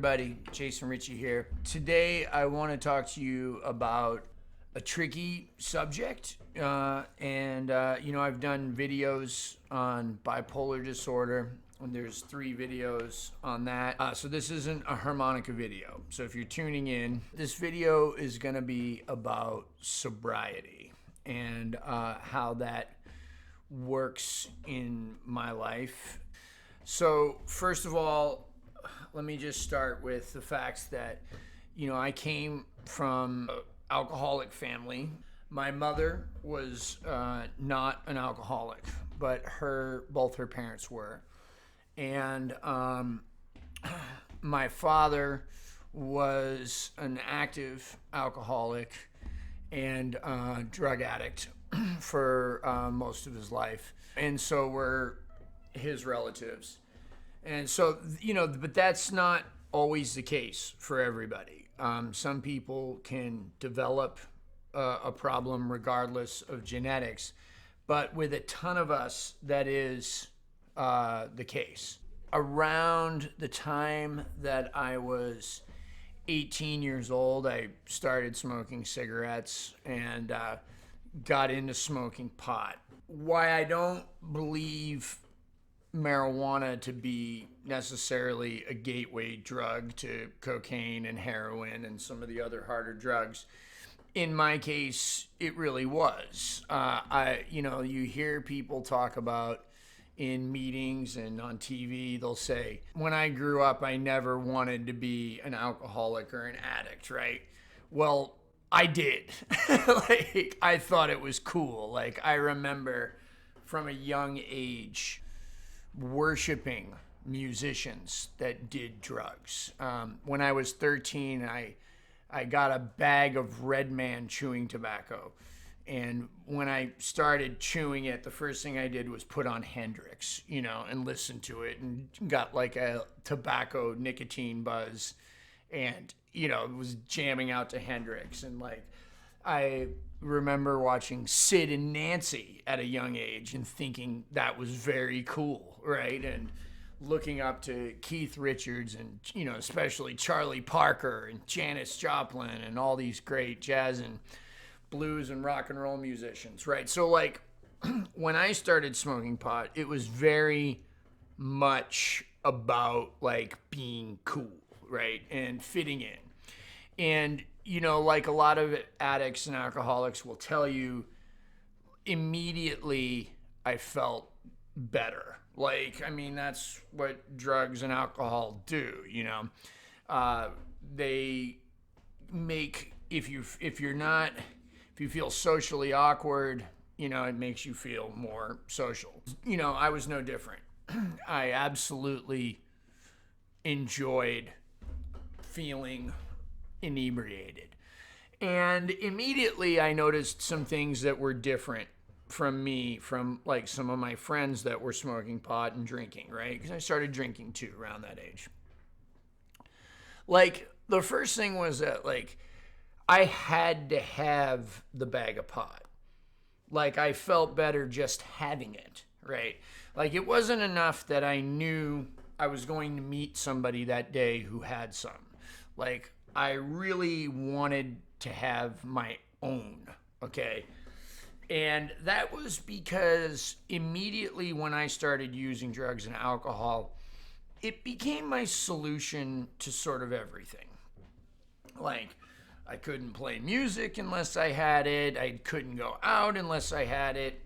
everybody, Jason Ricci here. Today I want to talk to you about a tricky subject, I've done videos on bipolar disorder, and there's 3 videos on that. So this isn't a harmonica video. So if you're tuning in, this video is going to be about sobriety and how that works in my life. So first of all, let me just start with the facts that, I came from an alcoholic family. My mother was not an alcoholic, but both her parents were. And my father was an active alcoholic and drug addict for most of his life. And so were his relatives. And so, but that's not always the case for everybody. Some people can develop a problem regardless of genetics, but with a ton of us, that is the case. Around the time that I was 18 years old, I started smoking cigarettes and got into smoking pot. Why I don't believe marijuana to be necessarily a gateway drug to cocaine and heroin and some of the other harder drugs. In my case, it really was. You hear people talk about in meetings and on TV, they'll say, when I grew up, I never wanted to be an alcoholic or an addict, right? Well, I did. I thought it was cool. I remember from a young age worshiping musicians that did drugs. When I was 13, I got a bag of Red Man chewing tobacco. And when I started chewing it, the first thing I did was put on Hendrix, and listen to it, and got a tobacco nicotine buzz, and, was jamming out to Hendrix. And I remember watching Sid and Nancy at a young age and thinking that was very cool, right? And looking up to Keith Richards and, especially Charlie Parker and Janis Joplin and all these great jazz and blues and rock and roll musicians, right? So when I started smoking pot, it was very much about being cool, right? And fitting in. And, a lot of addicts and alcoholics will tell you, immediately I felt better. That's what drugs and alcohol do, They make, if you feel socially awkward, it makes you feel more social. I was no different. I absolutely enjoyed feeling inebriated. And immediately I noticed some things that were different from me, from some of my friends that were smoking pot and drinking, right? Because I started drinking too around that age. The first thing was that I had to have the bag of pot. I felt better just having it, right? It wasn't enough that I knew I was going to meet somebody that day who had some. I really wanted to have my own, okay? And that was because immediately when I started using drugs and alcohol, it became my solution to sort of everything. I couldn't play music unless I had it. I couldn't go out unless I had it.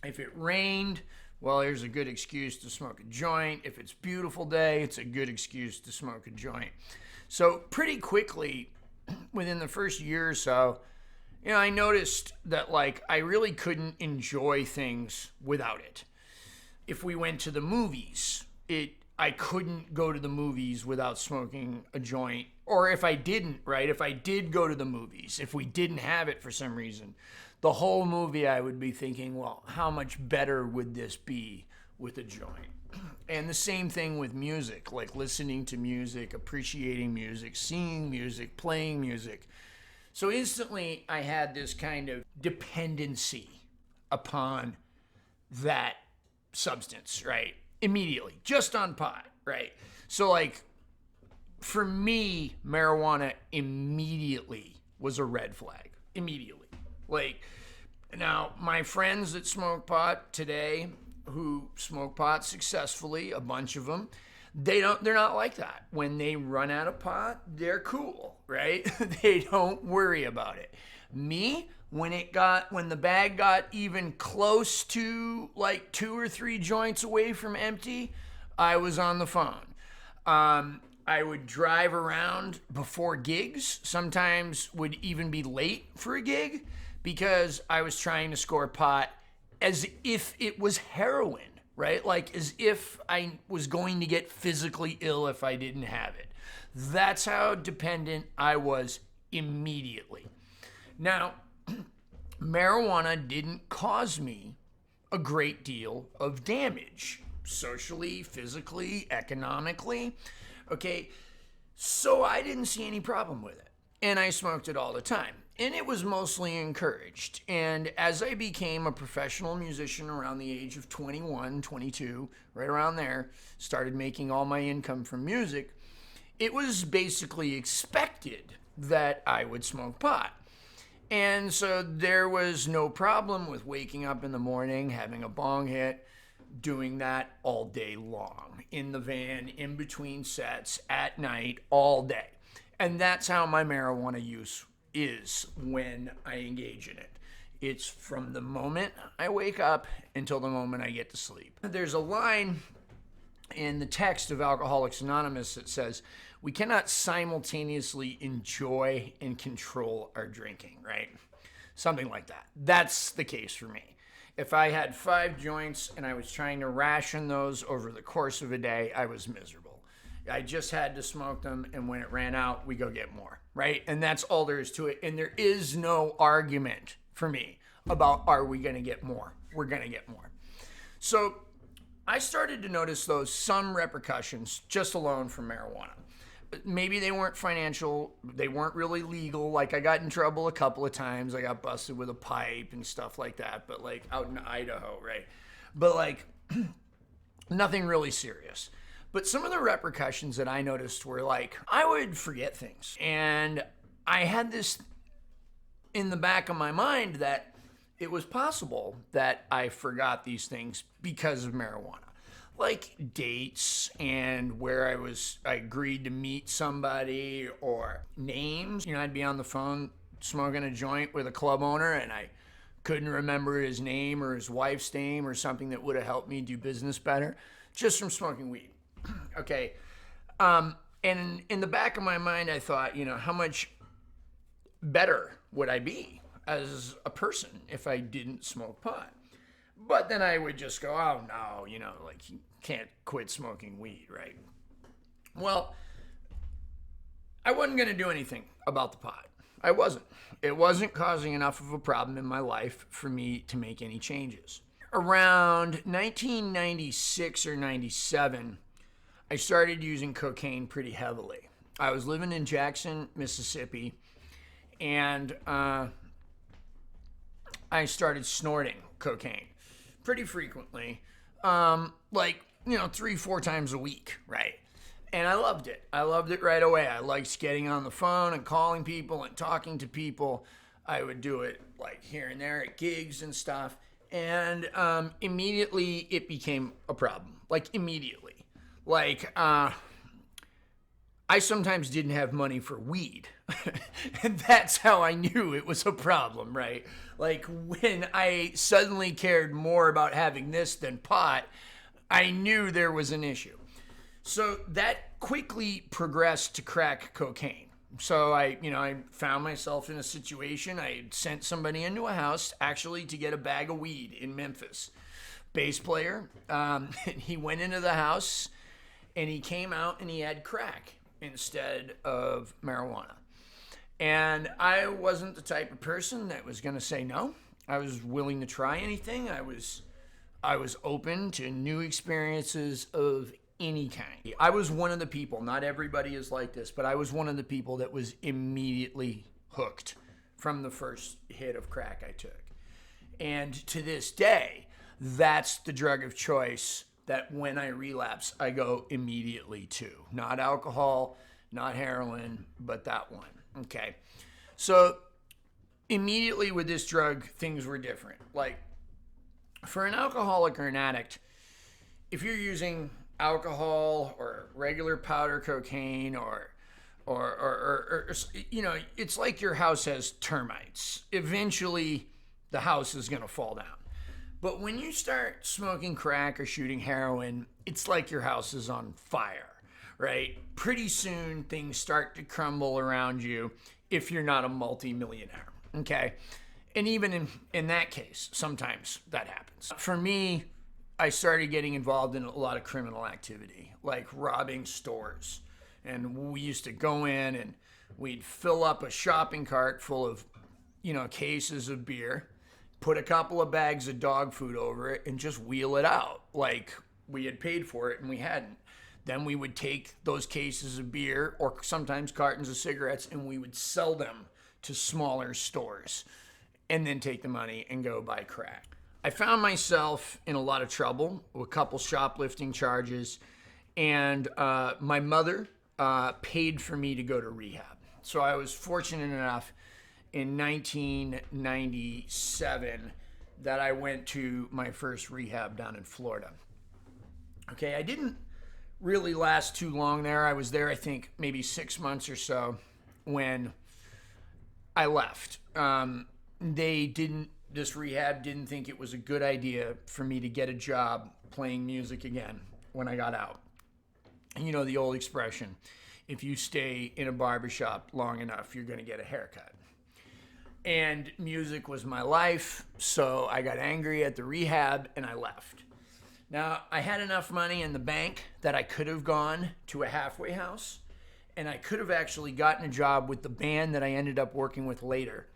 If it rained, well, here's a good excuse to smoke a joint. If it's a beautiful day, it's a good excuse to smoke a joint. So pretty quickly, within the first year or so, I noticed that I really couldn't enjoy things without it. If we went to the movies, I couldn't go to the movies without smoking a joint. Or if I didn't, right? If I did go to the movies, if we didn't have it for some reason, the whole movie I would be thinking, well, how much better would this be with a joint? And the same thing with music, listening to music, appreciating music, seeing music, playing music. So instantly I had this kind of dependency upon that substance, right? Immediately, just on pot, right? So for me, marijuana immediately was a red flag. Immediately. Like, now, my friends that smoke pot today, who smoke pot successfully, a bunch of them, they're not like that. When they run out of pot, they're cool, right? They don't worry about it. Me, when the bag got even close to like 2 or 3 joints away from empty, I was on the phone. I would drive around before gigs, sometimes would even be late for a gig because I was trying to score pot as if it was heroin, right? Like as if I was going to get physically ill if I didn't have it. That's how dependent I was immediately. Now, marijuana didn't cause me a great deal of damage, socially, physically, economically. Okay, so I didn't see any problem with it. And I smoked it all the time. And it was mostly encouraged. And as I became a professional musician around the age of 21, 22, right around there, started making all my income from music, it was basically expected that I would smoke pot. And so there was no problem with waking up in the morning, having a bong hit, doing that all day long, in the van, in between sets, at night, all day. And that's how my marijuana use is when I engage in it. It's from the moment I wake up until the moment I get to sleep. There's a line in the text of Alcoholics Anonymous that says, we cannot simultaneously enjoy and control our drinking, right? Something like that. That's the case for me. If I had 5 joints and I was trying to ration those over the course of a day, I was miserable. I just had to smoke them, and when it ran out, we go get more, right? And that's all there is to it. And there is no argument for me about, are we going to get more? We're going to get more. So I started to notice some repercussions just alone from marijuana. Maybe they weren't financial, they weren't really legal. Like I got in trouble a couple of times. I got busted with a pipe and stuff like that, but like out in Idaho, right? But like nothing really serious. But some of the repercussions that I noticed were like, I would forget things. And I had this in the back of my mind that it was possible that I forgot these things because of marijuana. Like dates and where I agreed to meet somebody, or names. I'd be on the phone smoking a joint with a club owner and I couldn't remember his name or his wife's name or something that would have helped me do business better just from smoking weed. Okay. And in the back of my mind, I thought, how much better would I be as a person if I didn't smoke pot? But then I would just go, oh no, like you can't quit smoking weed, right? Well, I wasn't going to do anything about the pot. I wasn't. It wasn't causing enough of a problem in my life for me to make any changes. Around 1996 or 97, I started using cocaine pretty heavily. I was living in Jackson, Mississippi, and I started snorting cocaine pretty frequently, 3-4 times a week, right? And I loved it. I loved it right away. I liked getting on the phone and calling people and talking to people. I would do it like here and there at gigs and stuff. And immediately it became a problem. Like immediately. Like I sometimes didn't have money for weed. And that's how I knew it was a problem, right? Like when I suddenly cared more about having this than pot, I knew there was an issue. So that quickly progressed to crack cocaine. So I found myself in a situation. I had sent somebody into a house actually to get a bag of weed in Memphis. Bass player. He went into the house and he came out and he had crack instead of marijuana. And I wasn't the type of person that was going to say no. I was willing to try anything. I was open to new experiences of any kind. I was one of the people, not everybody is like this, but I was one of the people that was immediately hooked from the first hit of crack I took. And to this day, that's the drug of choice that when I relapse, I go immediately to. Not alcohol, not heroin, but that one. Okay. So immediately with this drug, things were different. Like for an alcoholic or an addict, if you're using alcohol or regular powder cocaine or you know, it's like your house has termites. Eventually, the house is going to fall down. But when you start smoking crack or shooting heroin, it's like your house is on fire, right? Pretty soon, things start to crumble around you if you're not a multimillionaire, okay? And even in that case, sometimes that happens. For me, I started getting involved in a lot of criminal activity, like robbing stores. And we used to go in and we'd fill up a shopping cart full of, you know, cases of beer, put a couple of bags of dog food over it, and just wheel it out like we had paid for it and we hadn't. Then we would take those cases of beer or sometimes cartons of cigarettes and we would sell them to smaller stores and then take the money and go buy crack. I found myself in a lot of trouble with a couple shoplifting charges, and my mother paid for me to go to rehab. So I was fortunate enough in 1997 that I went to my first rehab down in Florida. Okay, I didn't really last too long there. I was there, I think, maybe 6 months or so when I left. This rehab didn't think it was a good idea for me to get a job playing music again when I got out. You know the old expression, if you stay in a barbershop long enough, you're going to get a haircut. And music was my life, so I got angry at the rehab and I left. Now, I had enough money in the bank that I could have gone to a halfway house, and I could have actually gotten a job with the band that I ended up working with later,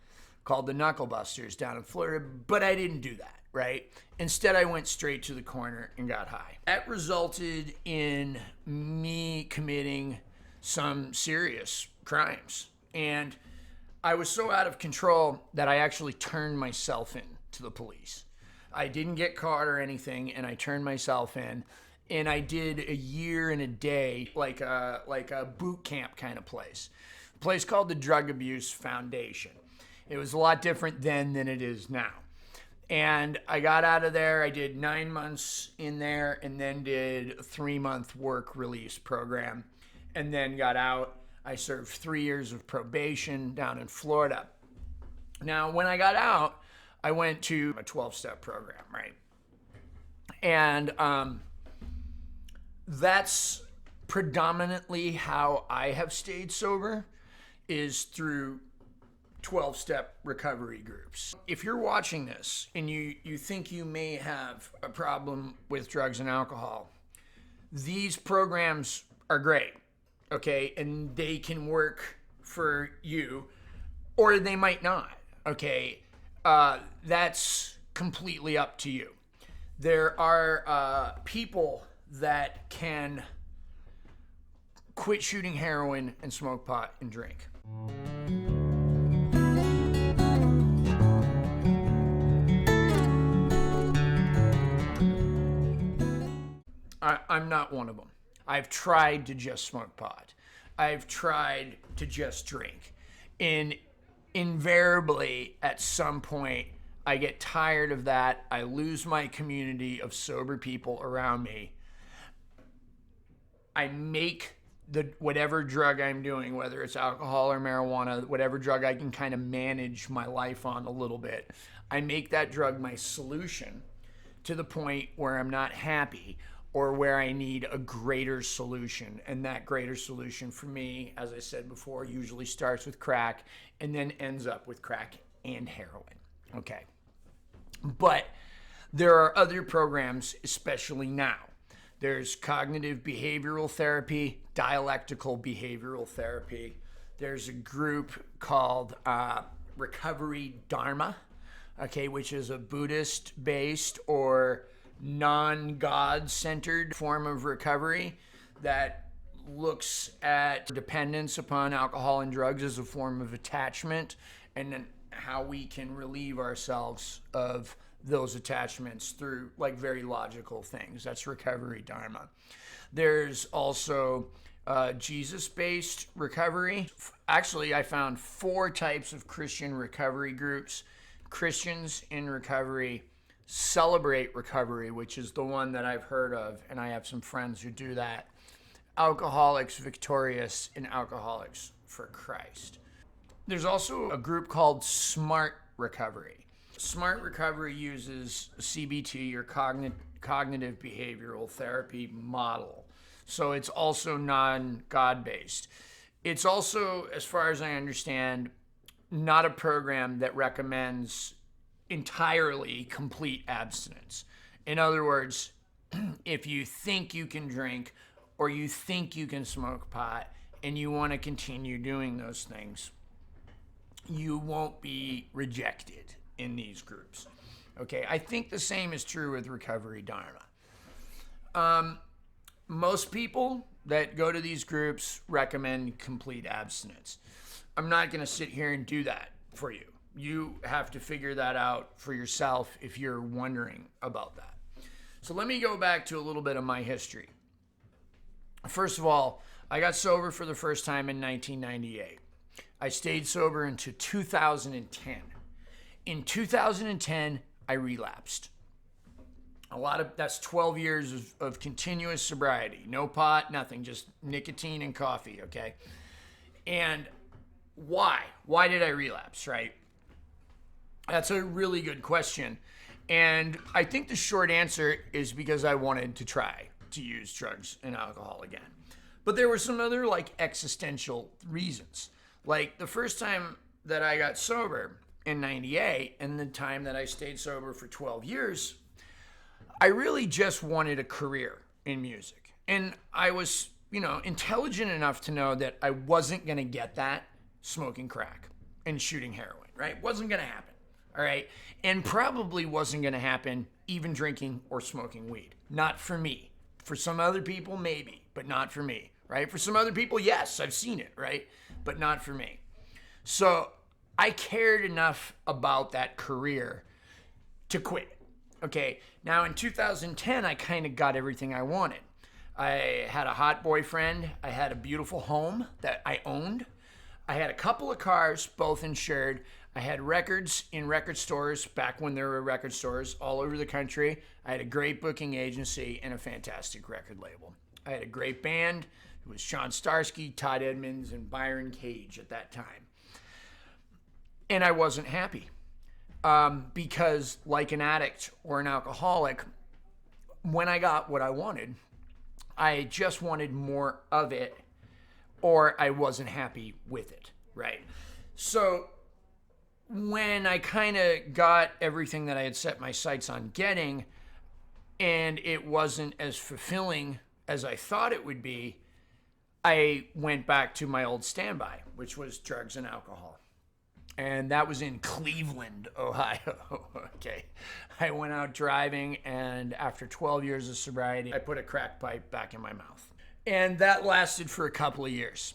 called the Knucklebusters down in Florida, but I didn't do that, right? Instead, I went straight to the corner and got high. That resulted in me committing some serious crimes. And I was so out of control that I actually turned myself in to the police. I didn't get caught or anything, and I turned myself in. And I did a year and a day, like a boot camp kind of place. A place called the Drug Abuse Foundation. It was a lot different then than it is now. And I got out of there. I did 9 months in there and then did a 3-month work release program and then got out. I served 3 years of probation down in Florida. Now, when I got out, I went to a 12-step program, right? And that's predominantly how I have stayed sober, is through 12-step recovery groups. If you're watching this and you think you may have a problem with drugs and alcohol, these programs are great, okay? And they can work for you, or they might not, okay? That's completely up to you. There are people that can quit shooting heroin and smoke pot and drink. I'm not one of them. I've tried to just smoke pot. I've tried to just drink. And invariably, at some point, I get tired of that. I lose my community of sober people around me. I make whatever drug I'm doing, whether it's alcohol or marijuana, whatever drug I can kind of manage my life on a little bit, I make that drug my solution to the point where I'm not happy or where I need a greater solution. And that greater solution for me, as I said before, usually starts with crack and then ends up with crack and heroin. Okay. But there are other programs, especially now. There's cognitive behavioral therapy, dialectical behavioral therapy. There's a group called Recovery Dharma, okay, which is a Buddhist-based or non-God-centered form of recovery that looks at dependence upon alcohol and drugs as a form of attachment, and then how we can relieve ourselves of those attachments through like very logical things. That's Recovery Dharma. There's also Jesus-based recovery. Actually, I found 4 types of Christian recovery groups. Christians in Recovery, Celebrate Recovery, which is the one that I've heard of, and I have some friends who do that. Alcoholics Victorious, and Alcoholics for Christ. There's also a group called S.M.A.R.T Recovery. S.M.A.R.T Recovery uses CBT, or cognitive behavioral therapy model. So it's also non-God based. It's also, as far as I understand, not a program that recommends entirely complete abstinence. In other words, if you think you can drink or you think you can smoke pot and you want to continue doing those things, you won't be rejected in these groups. Okay, I think the same is true with Recovery Dharma. Most people that go to these groups recommend complete abstinence. I'm not going to sit here and do that for you. You have to figure that out for yourself if you're wondering about that. So let me go back to a little bit of my history. First of all, I got sober for the first time in 1998. I stayed sober until 2010. In 2010, I relapsed. That's 12 years of continuous sobriety. No pot, nothing, just nicotine and coffee, okay? And why? Why did I relapse, right? That's a really good question. And I think the short answer is because I wanted to try to use drugs and alcohol again. But there were some other existential reasons. Like the first time that I got sober in 98 and the time that I stayed sober for 12 years, I really just wanted a career in music. And I was, intelligent enough to know that I wasn't going to get that smoking crack and shooting heroin, right? Wasn't going to happen, all right? And probably wasn't going to happen even drinking or smoking weed. Not for me. For some other people, maybe, but not for me, right? For some other people, yes, I've seen it, right? But not for me. So I cared enough about that career to quit. Okay, now in 2010, I kind of got everything I wanted. I had a hot boyfriend. I had a beautiful home that I owned. I had a couple of cars, both insured. I had records in record stores back when there were record stores all over the country. I had a great booking agency and a fantastic record label. I had a great band. It was Sean Starsky, Todd Edmonds, and Byron Cage at that time. And I wasn't happy. Because like an addict or an alcoholic, when I got what I wanted, I just wanted more of it, or I wasn't happy with it, right? So when I kind of got everything that I had set my sights on getting, and it wasn't as fulfilling as I thought it would be, I went back to my old standby, which was drugs and alcohol. And that was in Cleveland, Ohio. Okay. I went out driving, and after 12 years of sobriety, I put a crack pipe back in my mouth. And that lasted for a couple of years.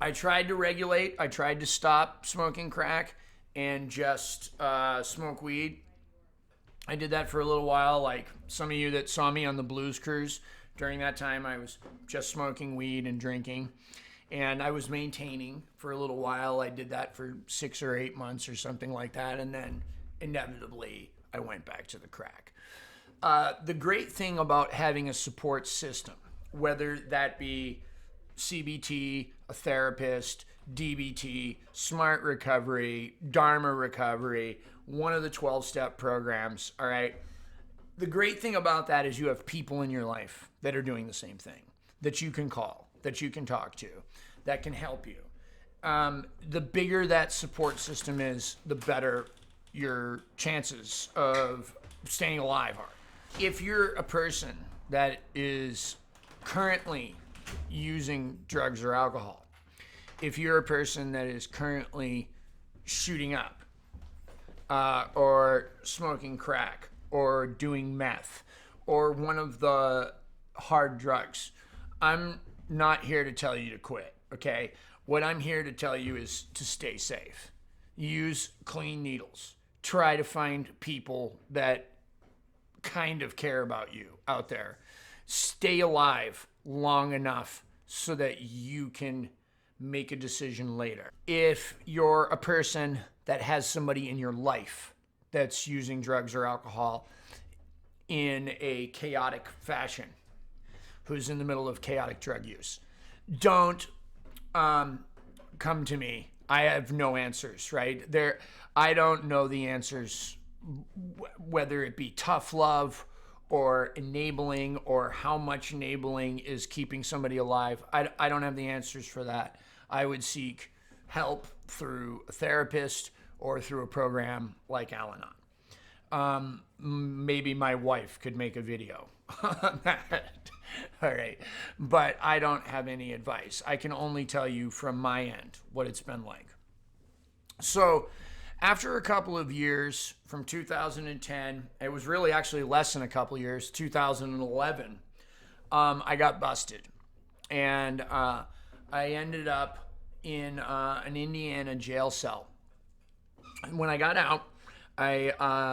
I tried to regulate. I tried to stop smoking crack and just smoke weed. I did that for a little while. Like some of you that saw me on the Blues Cruise, during that time, I was just smoking weed and drinking. And I was maintaining for a little while. I did that for 6 or 8 months or something like that. And then inevitably, I went back to the crack. The great thing about having a support system, whether that be CBT, a therapist, DBT, S.M.A.R.T Recovery, Dharma Recovery, one of the 12-step programs, all right? The great thing about that is you have people in your life that are doing the same thing, that you can call, that you can talk to, that can help you. The bigger that support system is, the better your chances of staying alive are. If you're a person that is currently using drugs or alcohol, if you're a person that is currently shooting up, or smoking crack, or doing meth, or one of the hard drugs, I'm not here to tell you to quit, okay? What I'm here to tell you is to stay safe. Use clean needles. Try to find people that kind of care about you out there. stay alive long enough so that you can make a decision later. If you're a person that has somebody in your life that's using drugs or alcohol in a chaotic fashion, who's in the middle of chaotic drug use, don't come to me. I have no answers, right? I don't know the answers, whether it be tough love or enabling, or how much enabling is keeping somebody alive. I don't have the answers for that. I would seek help through a therapist or through a program like Al-Anon. Maybe my wife could make a video on that. All right. But I don't have any advice. I can only tell you from my end what it's been like. So after a couple of years, from 2010, it was really actually less than a couple of years, 2011, I got busted. And I ended up in an Indiana jail cell. And when I got out, I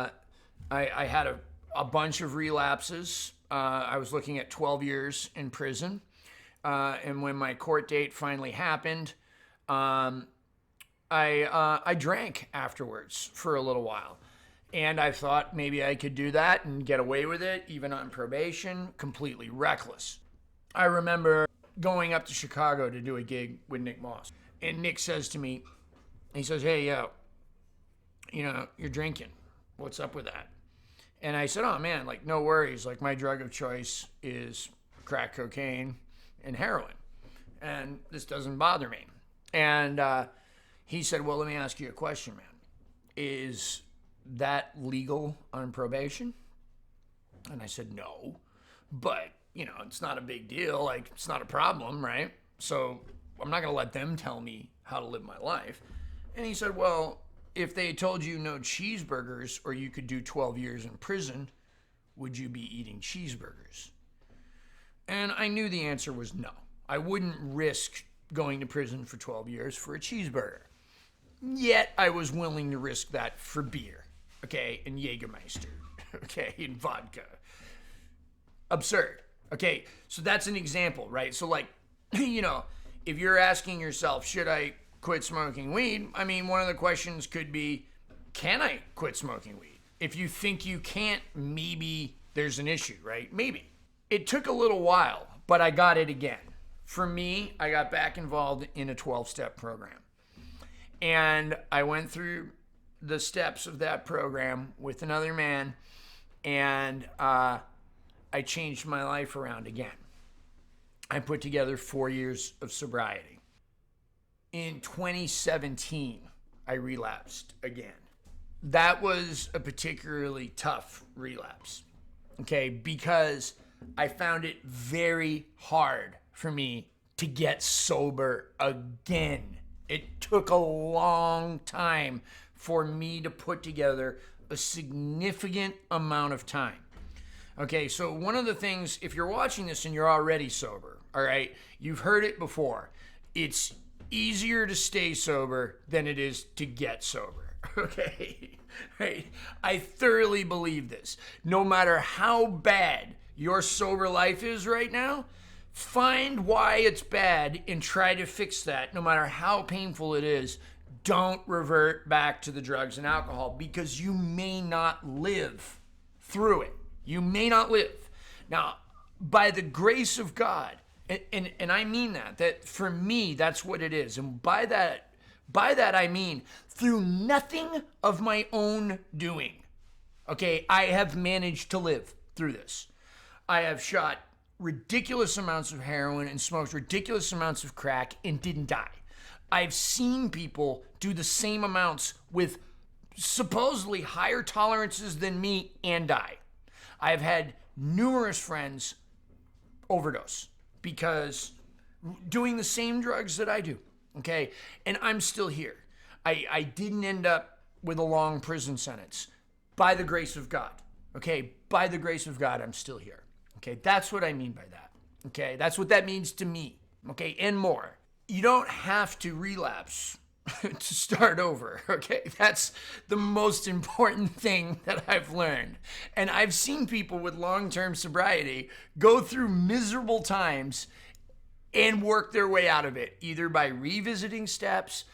had a bunch of relapses. I was looking at 12 years in prison. And when my court date finally happened, I drank afterwards for a little while. And I thought maybe I could do that and get away with it, even on probation, completely reckless. I remember going up to Chicago to do a gig with Nick Moss. And Nick says to me, he says, "Hey, yo, you're drinking. What's up with that?" And I said, "Oh man, like no worries. Like my drug of choice is crack cocaine and heroin. And this doesn't bother me." And he said, "Well, let me ask you a question, man. Is that legal on probation?" And I said, "No, but it's not a big deal. Like it's not a problem, right? So I'm not going to let them tell me how to live my life." And he said, "Well, if they told you no cheeseburgers or you could do 12 years in prison, would you be eating cheeseburgers?" And I knew the answer was no. I wouldn't risk going to prison for 12 years for a cheeseburger. Yet I was willing to risk that for beer, okay, and Jägermeister, okay, and vodka. Absurd. Okay, so that's an example, right? So like, if you're asking yourself, should I quit smoking weed? I mean, one of the questions could be, can I quit smoking weed? If you think you can't, maybe there's an issue, right? Maybe. It took a little while, but I got it again. For me, I got back involved in a 12-step program. And I went through the steps of that program with another man, and I changed my life around again. I put together 4 years of sobriety. In 2017, I relapsed again. That was a particularly tough relapse, okay, because I found it very hard for me to get sober again. It took a long time for me to put together a significant amount of time. Okay, so one of the things, if you're watching this and you're already sober, all right, you've heard it before. It's easier to stay sober than it is to get sober, okay? Right? I thoroughly believe this. No matter how bad your sober life is right now, find why it's bad and try to fix that. No matter how painful it is, don't revert back to the drugs and alcohol, because you may not live through it. You may not live. Now, by the grace of God, and I mean that for me, that's what it is. And by that I mean through nothing of my own doing. Okay, I have managed to live through this. I have shot ridiculous amounts of heroin and smoked ridiculous amounts of crack and didn't die. I've seen people do the same amounts with supposedly higher tolerances than me and die. I've had numerous friends overdose because doing the same drugs that I do, okay? And I'm still here. I didn't end up with a long prison sentence by the grace of God, okay? By the grace of God, I'm still here. Okay, that's what I mean by that. Okay, that's what that means to me. Okay, and more. You don't have to relapse to start over. Okay, that's the most important thing that I've learned. And I've seen people with long-term sobriety go through miserable times and work their way out of it, either by revisiting steps,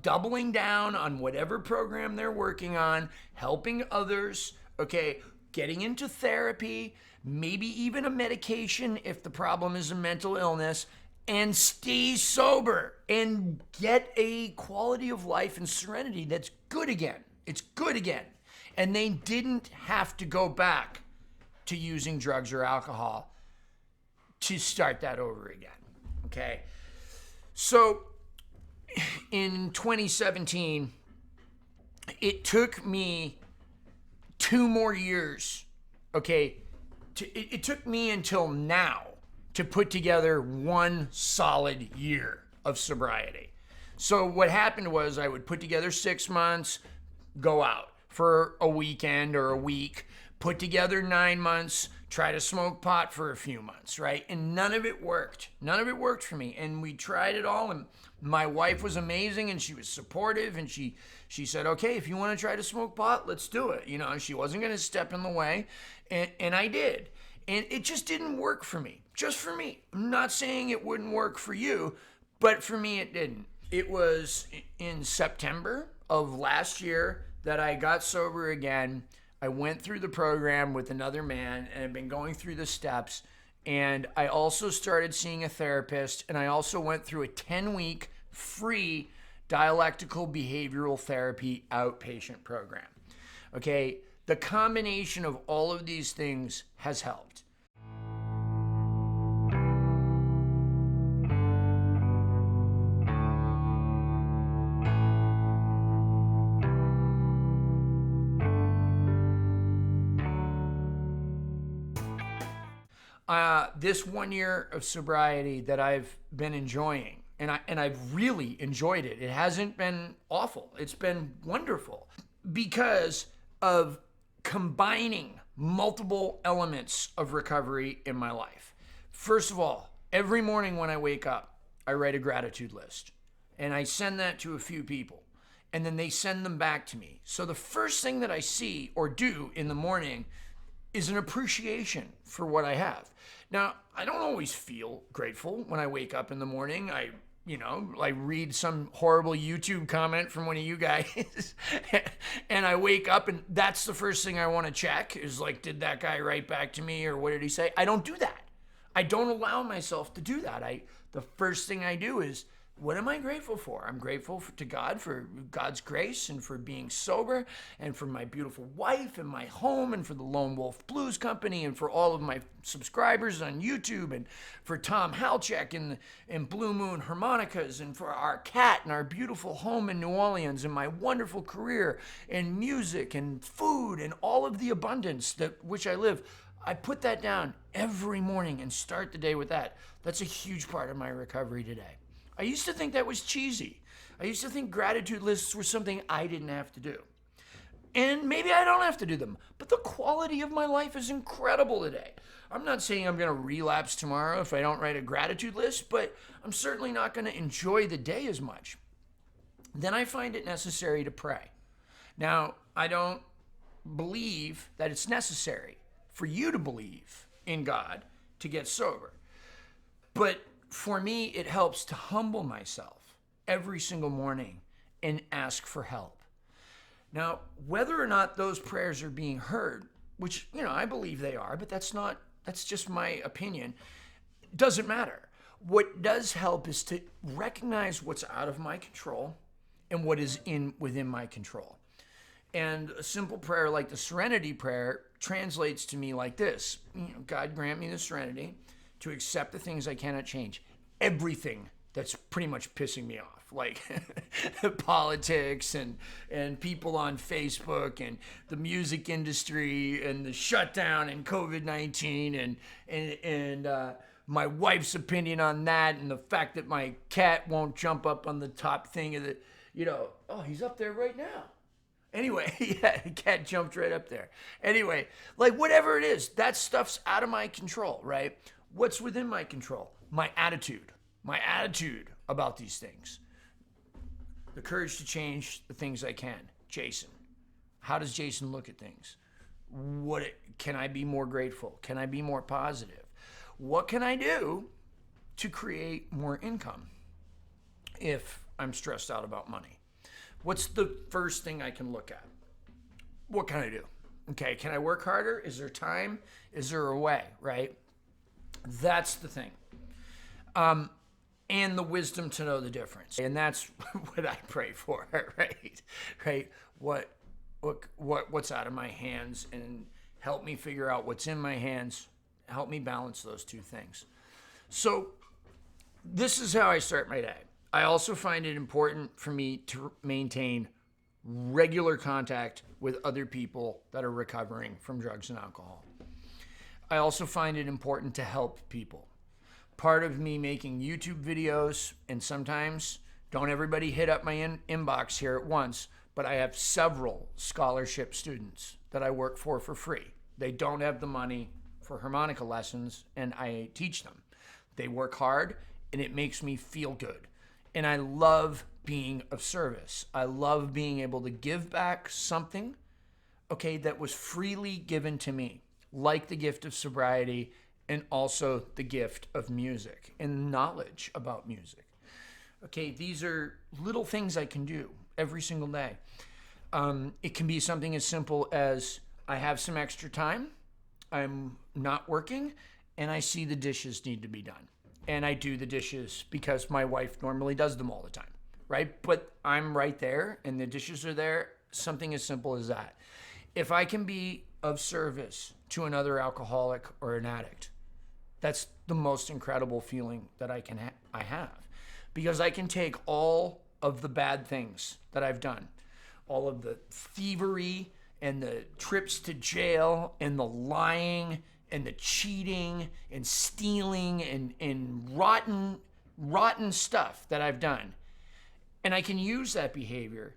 doubling down on whatever program they're working on, helping others, okay, getting into therapy, maybe even a medication if the problem is a mental illness, and stay sober and get a quality of life and serenity that's good again. It's good again. And they didn't have to go back to using drugs or alcohol to start that over again. Okay. So in 2017, it took me 2 more years. Okay. It took me until now to put together 1 solid year of sobriety. So what happened was I would put together 6 months, go out for a weekend or a week, put together 9 months, try to smoke pot for a few months, right? And none of it worked. None of it worked for me. And we tried it all, and my wife was amazing, and she was supportive, and she said, okay, if you want to try to smoke pot, let's do it. You know, she wasn't going to step in the way, and I did. And it just didn't work for me. Just for me. I'm not saying it wouldn't work for you, but for me it didn't. It was in September of last year that I got sober again. I went through the program with another man and I've been going through the steps. And I also started seeing a therapist, and I also went through a 10-week free dialectical behavioral therapy outpatient program. Okay, the combination of all of these things has helped. This 1 year of sobriety that I've been enjoying, and I've really enjoyed it. It hasn't been awful. It's been wonderful because of combining multiple elements of recovery in my life. First of all, every morning when I wake up, I write a gratitude list, and I send that to a few people, and then they send them back to me. So the first thing that I see or do in the morning is an appreciation for what I have. Now, I don't always feel grateful when I wake up in the morning. I read some horrible YouTube comment from one of you guys and I wake up and that's the first thing I want to check is like, did that guy write back to me or what did he say? I don't do that. I don't allow myself to do that. The first thing I do is, what am I grateful for? I'm grateful to God for God's grace and for being sober and for my beautiful wife and my home and for the Lone Wolf Blues Company and for all of my subscribers on YouTube and for Tom Halchek and Blue Moon Harmonicas and for our cat and our beautiful home in New Orleans and my wonderful career in music and food and all of the abundance that which I live. I put that down every morning and start the day with that. That's a huge part of my recovery today. I used to think that was cheesy. I used to think gratitude lists were something I didn't have to do. And maybe I don't have to do them, but the quality of my life is incredible today. I'm not saying I'm going to relapse tomorrow if I don't write a gratitude list, but I'm certainly not going to enjoy the day as much. Then I find it necessary to pray. Now, I don't believe that it's necessary for you to believe in God to get sober. But for me, it helps to humble myself every single morning and ask for help. Now, whether or not those prayers are being heard, which, I believe they are, but that's just my opinion, doesn't matter. What does help is to recognize what's out of my control and what is within my control. And a simple prayer like the Serenity Prayer translates to me like this. God grant me the serenity to accept the things I cannot change. Everything that's pretty much pissing me off, like politics and people on Facebook and the music industry and the shutdown and COVID-19 and my wife's opinion on that and the fact that my cat won't jump up on the top thing of the, oh, he's up there right now. Anyway, yeah, the cat jumped right up there. Anyway, like whatever it is, that stuff's out of my control, right? What's within my control? My attitude about these things. The courage to change the things I can. Jason. How does Jason look at things? Can I be more grateful? Can I be more positive? What can I do to create more income if I'm stressed out about money? What's the first thing I can look at? What can I do? Okay, can I work harder? Is there time? Is there a way, right? That's the thing. And the wisdom to know the difference. And that's what I pray for, right? Right? What's out of my hands, and help me figure out what's in my hands. Help me balance those two things. So this is how I start my day. I also find it important for me to maintain regular contact with other people that are recovering from drugs and alcohol. I also find it important to help people. Part of me making YouTube videos, and sometimes, don't everybody hit up my inbox here at once, but I have several scholarship students that I work for free. They don't have the money for harmonica lessons, and I teach them. They work hard, and it makes me feel good. And I love being of service. I love being able to give back something, okay, that was freely given to me, like the gift of sobriety, and also the gift of music and knowledge about music. Okay, these are little things I can do every single day. It can be something as simple as I have some extra time, I'm not working, and I see the dishes need to be done. And I do the dishes because my wife normally does them all the time, right? But I'm right there and the dishes are there, something as simple as that. If I can be of service to another alcoholic or an addict, that's the most incredible feeling that I have, because I can take all of the bad things that I've done, all of the thievery and the trips to jail and the lying and the cheating and stealing and rotten stuff that I've done, and I can use that behavior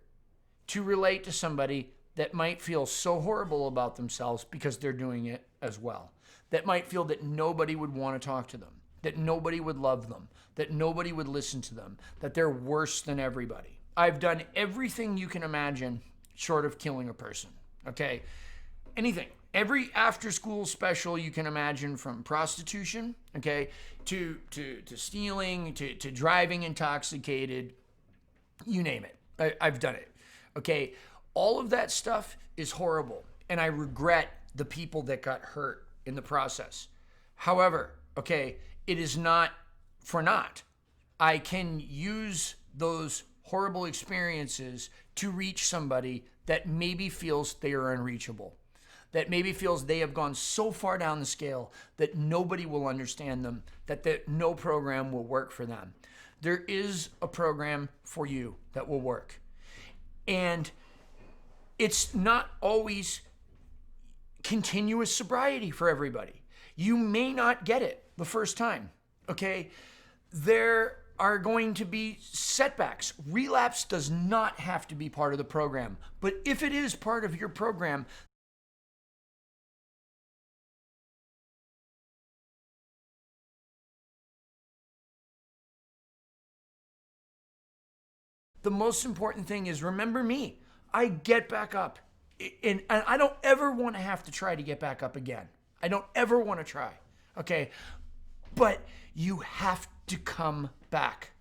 to relate to somebody that might feel so horrible about themselves because they're doing it as well. That might feel that nobody would want to talk to them, that nobody would love them, that nobody would listen to them, that they're worse than everybody. I've done everything you can imagine short of killing a person, okay? Anything. Every after-school special you can imagine, from prostitution, okay, to stealing, to driving intoxicated, you name it. I've done it, okay? All of that stuff is horrible, and I regret the people that got hurt in the process. However, okay, it is not for naught. I can use those horrible experiences to reach somebody that maybe feels they are unreachable, that maybe feels they have gone so far down the scale that nobody will understand them, that no program will work for them. There is a program for you that will work. And it's not always continuous sobriety for everybody. You may not get it the first time, okay? There are going to be setbacks. Relapse does not have to be part of the program, but if it is part of your program, the most important thing is, remember me. I get back up. And I don't ever want to have to try to get back up again. I don't ever want to try, okay? But you have to come back.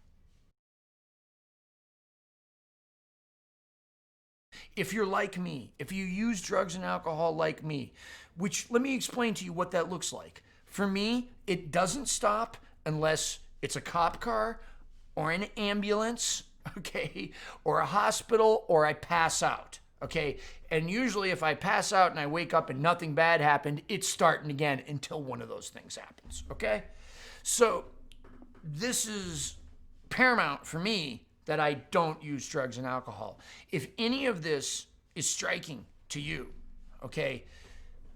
If you're like me, if you use drugs and alcohol like me, which, let me explain to you what that looks like. For me, it doesn't stop unless it's a cop car or an ambulance, okay, or a hospital, or I pass out. Okay, and usually if I pass out and I wake up and nothing bad happened, it's starting again until one of those things happens, okay? So this is paramount for me, that I don't use drugs and alcohol. If any of this is striking to you, okay,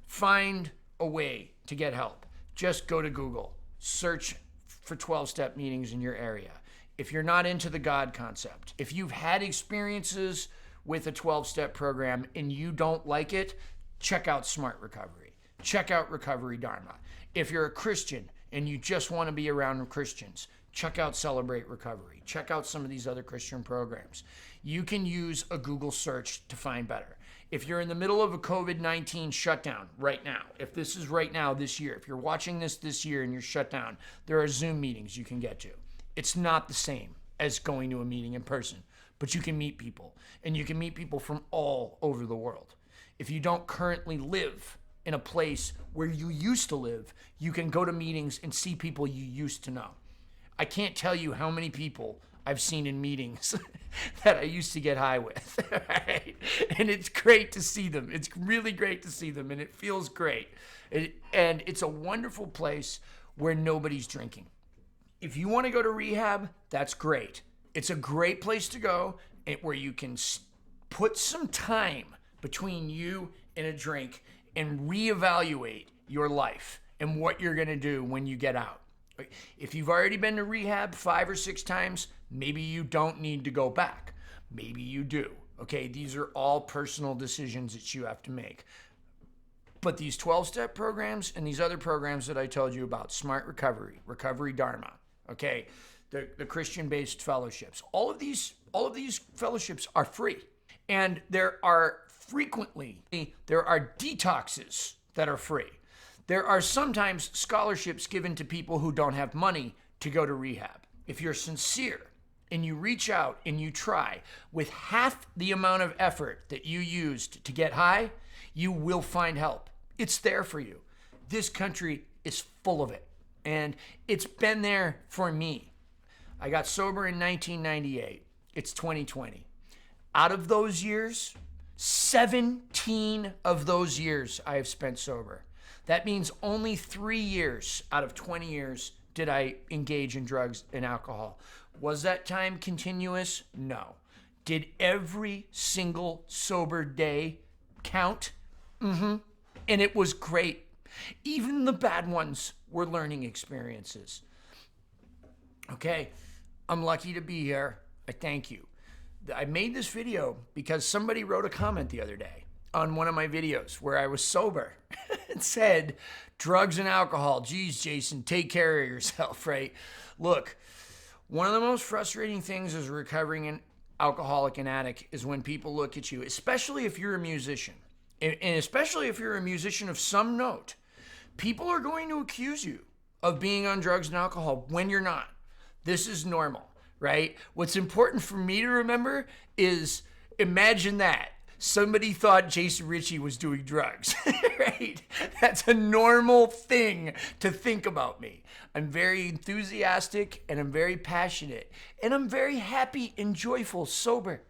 find a way to get help. Just go to Google, search for 12-step meetings in your area. If you're not into the God concept, if you've had experiences with a 12-step program and you don't like it, check out S.M.A.R.T Recovery. Check out Recovery Dharma. If you're a Christian and you just want to be around Christians, check out Celebrate Recovery. Check out some of these other Christian programs. You can use a Google search to find better. If you're in the middle of a COVID-19 shutdown right now, if this is right now this year, if you're watching this year and you're shut down, there are Zoom meetings you can get to. It's not the same as going to a meeting in person, but you can meet people, and you can meet people from all over the world. If you don't currently live in a place where you used to live, you can go to meetings and see people you used to know. I can't tell you how many people I've seen in meetings that I used to get high with. Right? And it's great to see them. It's really great to see them, and it feels great. And it's a wonderful place where nobody's drinking. If you want to go to rehab, that's great. It's a great place to go where you can put some time between you and a drink and reevaluate your life and what you're going to do when you get out. If you've already been to rehab 5 or 6 times, maybe you don't need to go back. Maybe you do. Okay, these are all personal decisions that you have to make. But these 12-step programs and these other programs that I told you about, S.M.A.R.T Recovery, Recovery Dharma, okay, the Christian-based fellowships, all of these fellowships are free. And there are detoxes that are free. There are sometimes scholarships given to people who don't have money to go to rehab. If you're sincere and you reach out and you try with half the amount of effort that you used to get high, you will find help. It's there for you. This country is full of it. And it's been there for me. I got sober in 1998. It's 2020. Out of those years, 17 of those years I have spent sober. That means only 3 years out of 20 years did I engage in drugs and alcohol. Was that time continuous? No. Did every single sober day count? Mm-hmm. And it was great. Even the bad ones were learning experiences. Okay, I'm lucky to be here. I thank you. I made this video because somebody wrote a comment the other day on one of my videos where I was sober and said, drugs and alcohol, geez, Jason, take care of yourself, right? Look, one of the most frustrating things as a recovering alcoholic and addict is when people look at you, especially if you're a musician, and especially if you're a musician of some note, people are going to accuse you of being on drugs and alcohol when you're not. This is normal, right? What's important for me to remember is, imagine that. Somebody thought Jason Ricci was doing drugs, right? That's a normal thing to think about me. I'm very enthusiastic and I'm very passionate and I'm very happy and joyful sober.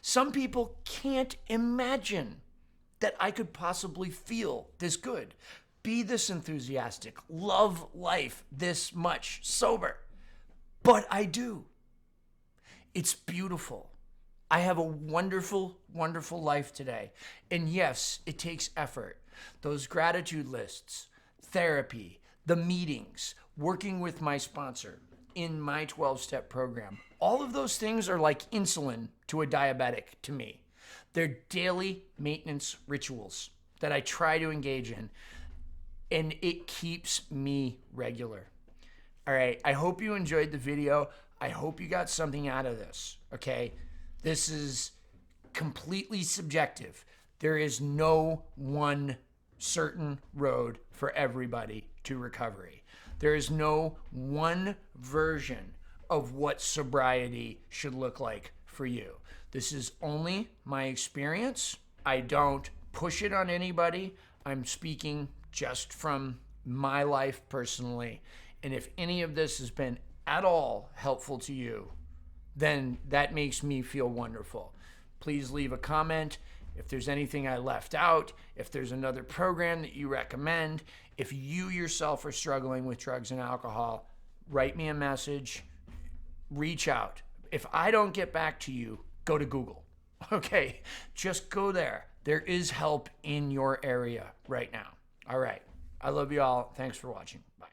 Some people can't imagine that I could possibly feel this good, be this enthusiastic, love life this much sober. But I do. It's beautiful. I have a wonderful, wonderful life today. And yes, it takes effort. Those gratitude lists, therapy, the meetings, working with my sponsor in my 12-step program, all of those things are like insulin to a diabetic to me. They're daily maintenance rituals that I try to engage in, and it keeps me regular. All right, I hope you enjoyed the video. I hope you got something out of this, okay? This is completely subjective. There is no one certain road for everybody to recovery. There is no one version of what sobriety should look like for you. This is only my experience. I don't push it on anybody. I'm speaking just from my life personally. And if any of this has been at all helpful to you, then that makes me feel wonderful. Please leave a comment. If there's anything I left out, if there's another program that you recommend, if you yourself are struggling with drugs and alcohol, write me a message, reach out. If I don't get back to you, go to Google. Okay, just go there. There is help in your area right now. All right, I love you all. Thanks for watching. Bye.